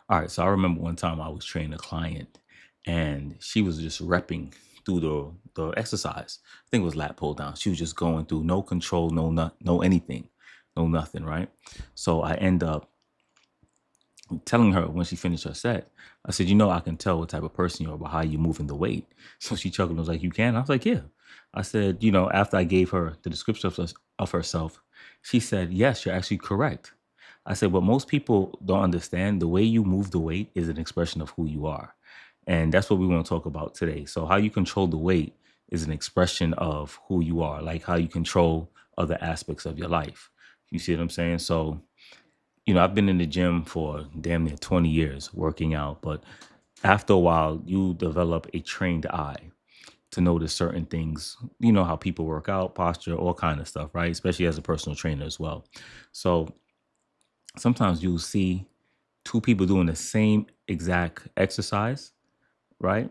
All right, so I remember one time I was training a client, and she was just repping through the exercise. I think it was lat pull down. She was just going through, no control, no anything, no nothing, right? So I end up telling her when she finished her set, I said, I can tell what type of person you are by how you're moving the weight. So she chuckled and was like, you can? I was like, yeah. I said, after I gave her the description of herself, she said, yes, you're actually correct. I said, but most people don't understand the way you move the weight is an expression of who you are. And that's what we want to talk about today. So how you control the weight is an expression of who you are, like how you control other aspects of your life. You see what I'm saying? So I've been in the gym for damn near 20 years working out, but after a while, you develop a trained eye to notice certain things. You know how people work out, posture, all kind of stuff, right? Especially as a personal trainer as well. So sometimes you'll see two people doing the same exact exercise, right?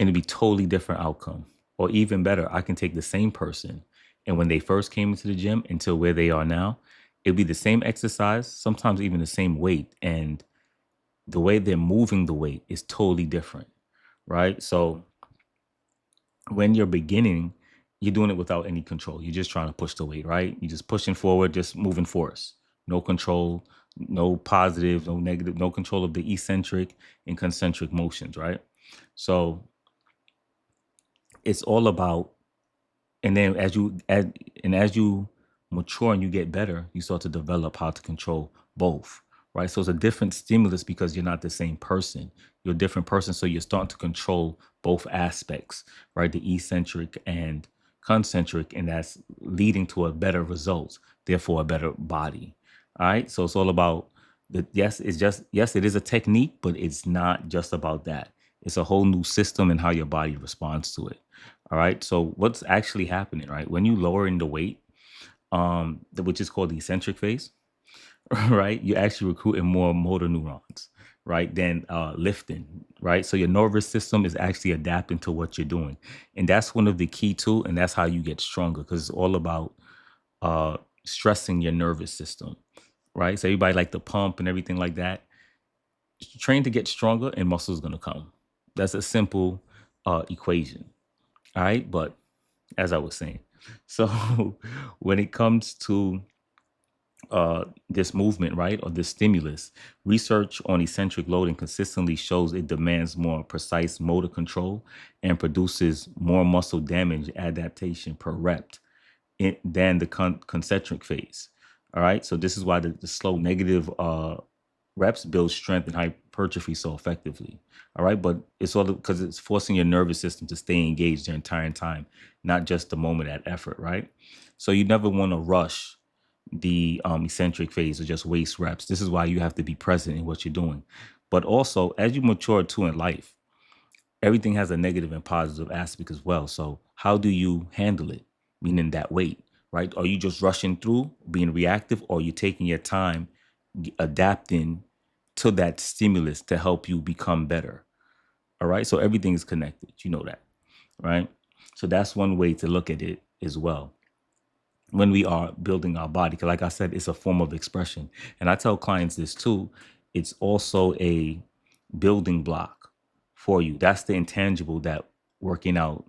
And it'd be totally different outcome. Or even better, I can take the same person and when they first came into the gym until where they are now, it'll be the same exercise, sometimes even the same weight. And the way they're moving the weight is totally different, right? So when you're beginning, you're doing it without any control. You're just trying to push the weight, right? You're just pushing forward, just moving force. No control, no positive, no negative, no control of the eccentric and concentric motions, right? So it's all about, and then as you mature and you get better, you start to develop how to control both, right? So it's a different stimulus because you're not the same person. You're a different person, so you're starting to control both aspects, right? The eccentric and concentric, and that's leading to a better result, therefore a better body. All right. So it's all about yes, it is a technique, but it's not just about that. It's a whole new system and how your body responds to it. All right. So what's actually happening, right? When you lowering the weight, which is called the eccentric phase, right? You're actually recruiting more motor neurons, right? Than lifting, right? So your nervous system is actually adapting to what you're doing. And that's one of the key too. And that's how you get stronger because it's all about stressing your nervous system, right? So everybody like the pump and everything like that. Train to get stronger and muscle's gonna come. That's a simple equation. All right. But as I was saying, so when it comes to this movement, right, or this stimulus, research on eccentric loading consistently shows it demands more precise motor control and produces more muscle damage adaptation per rep than the concentric phase. All right. So this is why the slow negative reps build strength and hypertrophy so effectively. All right. But it's all because it's forcing your nervous system to stay engaged the entire time, not just the moment at effort. Right. So you never want to rush the eccentric phase or just waste reps. This is why you have to be present in what you're doing. But also, as you mature too in life, everything has a negative and positive aspect as well. So how do you handle it? Meaning that weight, right? Are you just rushing through, being reactive, or are you taking your time, adapting to that stimulus to help you become better? All right. So everything is connected. You know that, right? So that's one way to look at it as well when we are building our body. 'Cause like I said, it's a form of expression. And I tell clients this too. It's also a building block for you. That's the intangible that working out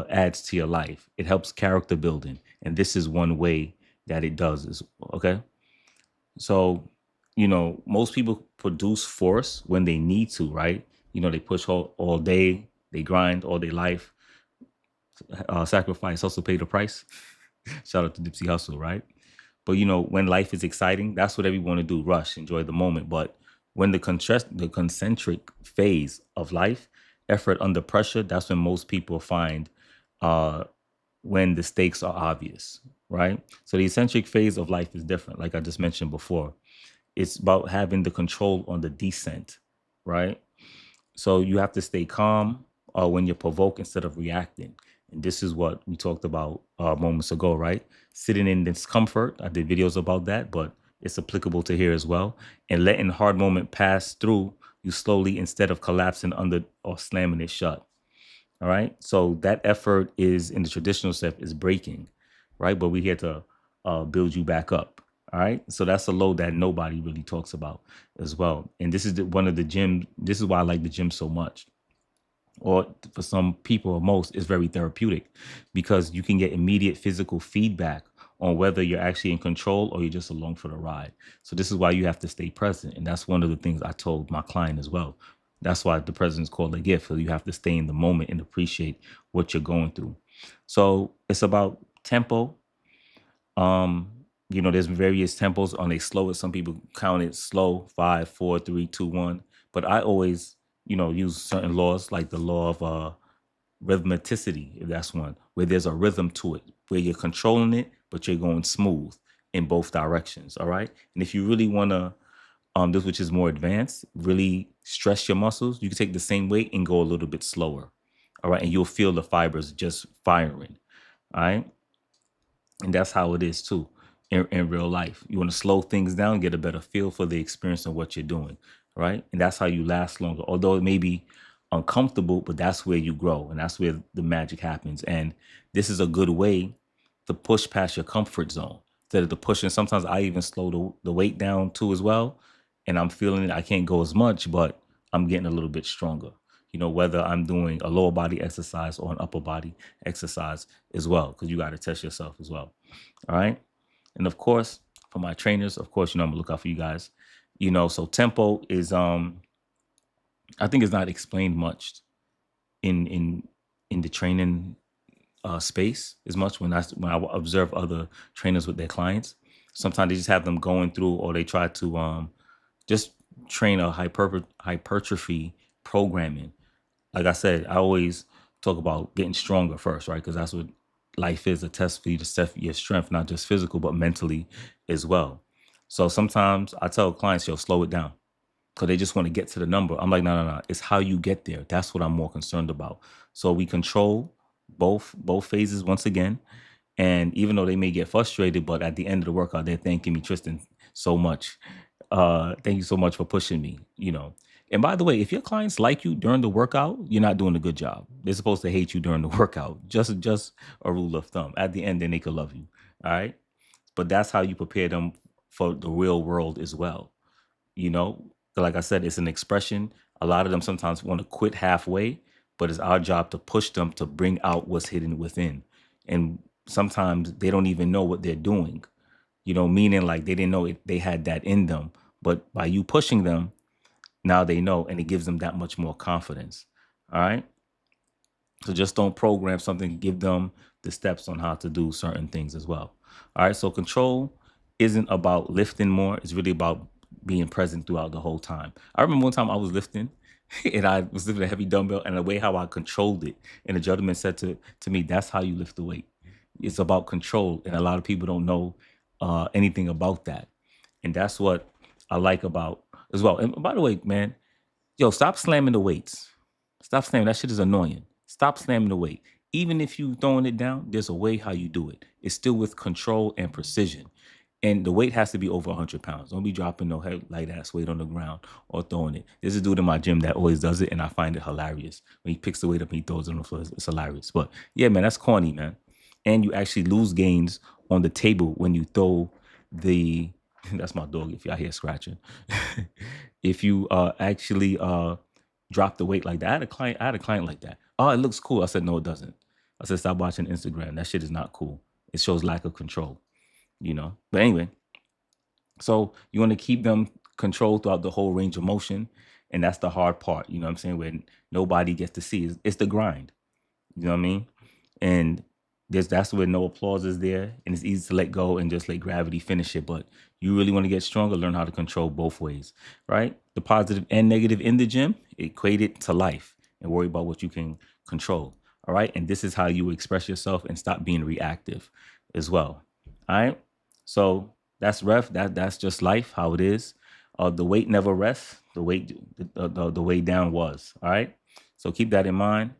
adds to your life. It helps character building. And this is one way that it does is okay. So, most people produce force when they need to, right? They push all day, they grind all their life, sacrifice, also pay the price. Shout out to Dipsey Hustle, right? But when life is exciting, that's what everyone want to do: rush, enjoy the moment. But when the concentric phase of life, effort under pressure, that's when most people find uh, when the stakes are obvious, right? So the eccentric phase of life is different, like I just mentioned before. It's about having the control on the descent, right? So you have to stay calm when you're provoked instead of reacting. And this is what we talked about moments ago, right? Sitting in discomfort. I did videos about that, but it's applicable to here as well. And letting hard moment pass through you slowly instead of collapsing under or slamming it shut. All right. So that effort is in the traditional sense is breaking, right? But we're here to build you back up. All right. So that's a load that nobody really talks about as well. And this is one of the gym. This is why I like the gym so much. Or for some people or most, it's very therapeutic because you can get immediate physical feedback on whether you're actually in control or you're just along for the ride. So this is why you have to stay present. And that's one of the things I told my client as well. That's why the presence is called a gift. So you have to stay in the moment and appreciate what you're going through. So it's about tempo. Um, there's various tempos on a slow it. Some people count it slow, 5, 4, 3, 2, 1. But I always, use certain laws like the law of rhythmicity, if that's one, where there's a rhythm to it, where you're controlling it, but you're going smooth in both directions. All right. And if you really want to, this which is more advanced, really stress your muscles, you can take the same weight and go a little bit slower. All right. And you'll feel the fibers just firing. All right. And that's how it is too in real life. You want to slow things down, get a better feel for the experience of what you're doing, right? And that's how you last longer. Although it may be uncomfortable, but that's where you grow and that's where the magic happens. And this is a good way to push past your comfort zone instead of the pushing. Sometimes I even slow the weight down too as well. And I'm feeling it. I can't go as much, but I'm getting a little bit stronger. Whether I'm doing a lower body exercise or an upper body exercise as well, because you got to test yourself as well. All right. And of course, for my trainers, of course, I'm gonna look out for you guys. So tempo is I think it's not explained much in the training space as much when I observe other trainers with their clients. Sometimes they just have them going through or they try to just train a hypertrophy programming. Like I said, I always talk about getting stronger first, right? Because that's what life is, a test for you to test your strength, not just physical, but mentally as well. So sometimes I tell clients, yo, slow it down because they just want to get to the number. I'm like, no, no, no. It's how you get there. That's what I'm more concerned about. So we control both phases once again. And even though they may get frustrated, but at the end of the workout, they're thanking me, Tristan, so much. Thank you so much for pushing me. And by the way, if your clients like you during the workout, you're not doing a good job. They're supposed to hate you during the workout. Just a rule of thumb. At the end, then they could love you. All right. But that's how you prepare them for the real world as well. you know like I said, it's an expression. A lot of them sometimes want to quit halfway, but it's our job to push them to bring out what's hidden within. And sometimes they don't even know what they're doing, meaning like they didn't know they had that in them, but by you pushing them, now they know, and it gives them that much more confidence. All right. So just don't program something, give them the steps on how to do certain things as well. All right. So control isn't about lifting more, it's really about being present throughout the whole time. I remember one time I was lifting and I was lifting a heavy dumbbell, and the way how I controlled it. And the gentleman said to me, that's how you lift the weight. It's about control. And a lot of people don't know anything about that. And that's what I like about as well. And by the way, man, yo, stop slamming the weights. Stop slamming. That shit is annoying. Stop slamming the weight. Even if you throwing it down, there's a way how you do it. It's still with control and precision. And the weight has to be over 100 pounds. Don't be dropping no light ass weight on the ground or throwing it. There's a dude in my gym that always does it, and I find it hilarious. When he picks the weight up and he throws it on the floor, it's hilarious. But yeah, man, that's corny, man. And you actually lose gains on the table when you throw the that's my dog if y'all hear scratching. If you actually drop the weight like that. I had a client like that. Oh, it looks cool. I said, no, it doesn't. I said, stop watching Instagram. That shit is not cool. It shows lack of control. But anyway, so you want to keep them controlled throughout the whole range of motion. And that's the hard part, you know what I'm saying? When nobody gets to see. It's the grind. You know what I mean? And that's where no applause is there, and it's easy to let go and just let gravity finish it. But you really want to get stronger, learn how to control both ways, right? The positive and negative in the gym, equate it to life and worry about what you can control. All right. And this is how you express yourself and stop being reactive as well. All right. So that's that's just life, how it is. The weight never rests. The way down was. All right. So keep that in mind.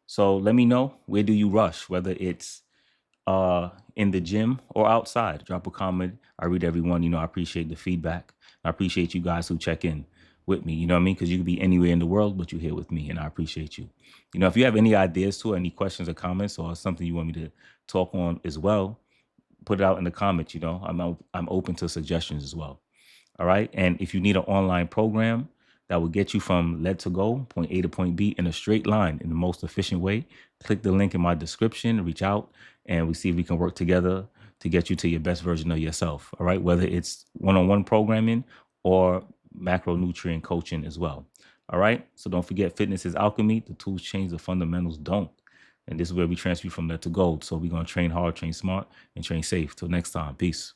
So let me know, where do you rush, whether it's in the gym or outside. Drop a comment. I read everyone. I appreciate the feedback. I appreciate you guys who check in with me. You know what I mean? Because you could be anywhere in the world, but you're here with me, and I appreciate you. If you have any ideas to, any questions or comments, or something you want me to talk on as well, put it out in the comments. I'm open to suggestions as well. All right. And if you need an online program that will get you from lead to go, point A to point B in a straight line in the most efficient way, click the link in my description, reach out, and we see if we can work together to get you to your best version of yourself. All right. Whether it's one-on-one programming or macronutrient coaching as well. All right. So don't forget, fitness is alchemy. The tools change, the fundamentals don't. And this is where we transfer from lead to gold. So we're going to train hard, train smart, and train safe. Till next time. Peace.